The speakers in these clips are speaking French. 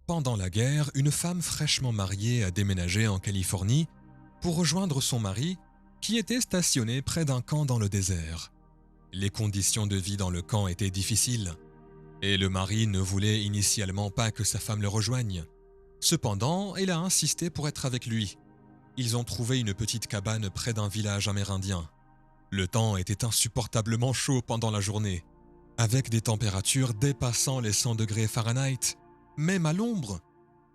Pendant la guerre, une femme fraîchement mariée a déménagé en Californie pour rejoindre son mari qui était stationné près d'un camp dans le désert. Les conditions de vie dans le camp étaient difficiles et le mari ne voulait initialement pas que sa femme le rejoigne. Cependant, elle a insisté pour être avec lui. Ils ont trouvé une petite cabane près d'un village amérindien. Le temps était insupportablement chaud pendant la journée, avec des températures dépassant les 100 degrés Fahrenheit. Même à l'ombre,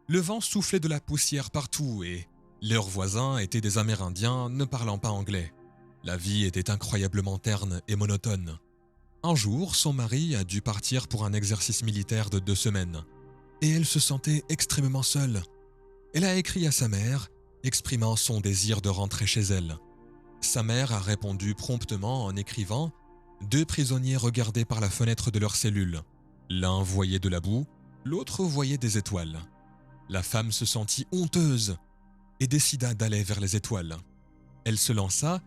le vent soufflait de la poussière partout et leurs voisins étaient des Amérindiens ne parlant pas anglais. La vie était incroyablement terne et monotone. Un jour, son mari a dû partir pour un exercice militaire de 2 semaines et elle se sentait extrêmement seule. Elle a écrit à sa mère, exprimant son désir de rentrer chez elle. Sa mère a répondu promptement en écrivant « 2 prisonniers regardaient par la fenêtre de leur cellule. L'un voyait de la boue, l'autre voyait des étoiles. La femme se sentit honteuse et décida d'aller vers les étoiles. Elle se lança,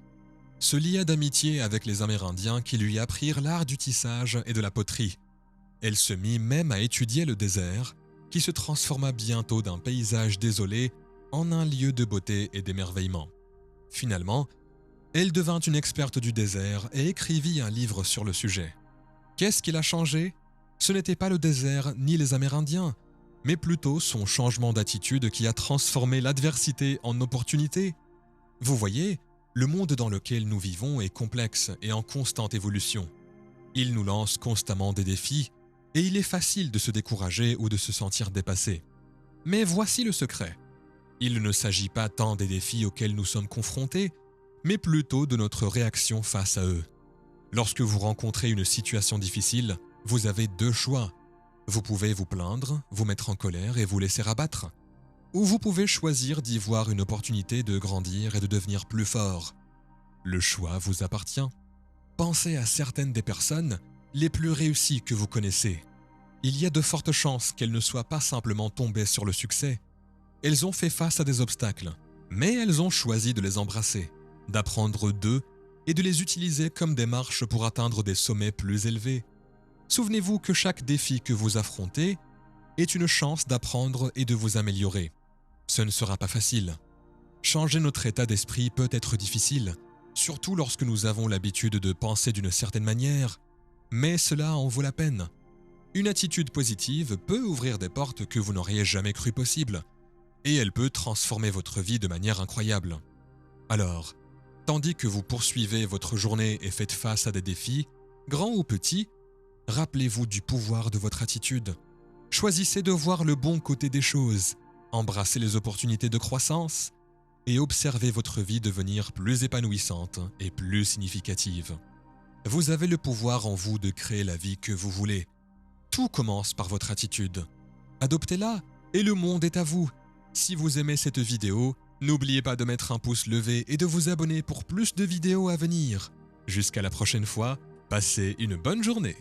se lia d'amitié avec les Amérindiens qui lui apprirent l'art du tissage et de la poterie. Elle se mit même à étudier le désert, qui se transforma bientôt d'un paysage désolé en un lieu de beauté et d'émerveillement. Finalement, elle devint une experte du désert et écrivit un livre sur le sujet. Qu'est-ce qui l'a changé ? Ce n'était pas le désert ni les Amérindiens, mais plutôt son changement d'attitude qui a transformé l'adversité en opportunité. Vous voyez, le monde dans lequel nous vivons est complexe et en constante évolution. Il nous lance constamment des défis et il est facile de se décourager ou de se sentir dépassé. Mais voici le secret. Il ne s'agit pas tant des défis auxquels nous sommes confrontés, mais plutôt de notre réaction face à eux. Lorsque vous rencontrez une situation difficile, vous avez 2 choix. Vous pouvez vous plaindre, vous mettre en colère et vous laisser abattre. Ou vous pouvez choisir d'y voir une opportunité de grandir et de devenir plus fort. Le choix vous appartient. Pensez à certaines des personnes les plus réussies que vous connaissez. Il y a de fortes chances qu'elles ne soient pas simplement tombées sur le succès. Elles ont fait face à des obstacles, mais elles ont choisi de les embrasser, d'apprendre d'eux et de les utiliser comme des marches pour atteindre des sommets plus élevés. Souvenez-vous que chaque défi que vous affrontez est une chance d'apprendre et de vous améliorer. Ce ne sera pas facile. Changer notre état d'esprit peut être difficile, surtout lorsque nous avons l'habitude de penser d'une certaine manière, mais cela en vaut la peine. Une attitude positive peut ouvrir des portes que vous n'auriez jamais cru possibles, et elle peut transformer votre vie de manière incroyable. Alors, tandis que vous poursuivez votre journée et faites face à des défis, grands ou petits, rappelez-vous du pouvoir de votre attitude. Choisissez de voir le bon côté des choses, embrassez les opportunités de croissance et observez votre vie devenir plus épanouissante et plus significative. Vous avez le pouvoir en vous de créer la vie que vous voulez. Tout commence par votre attitude. Adoptez-la et le monde est à vous. Si vous aimez cette vidéo, n'oubliez pas de mettre un pouce levé et de vous abonner pour plus de vidéos à venir. Jusqu'à la prochaine fois, passez une bonne journée.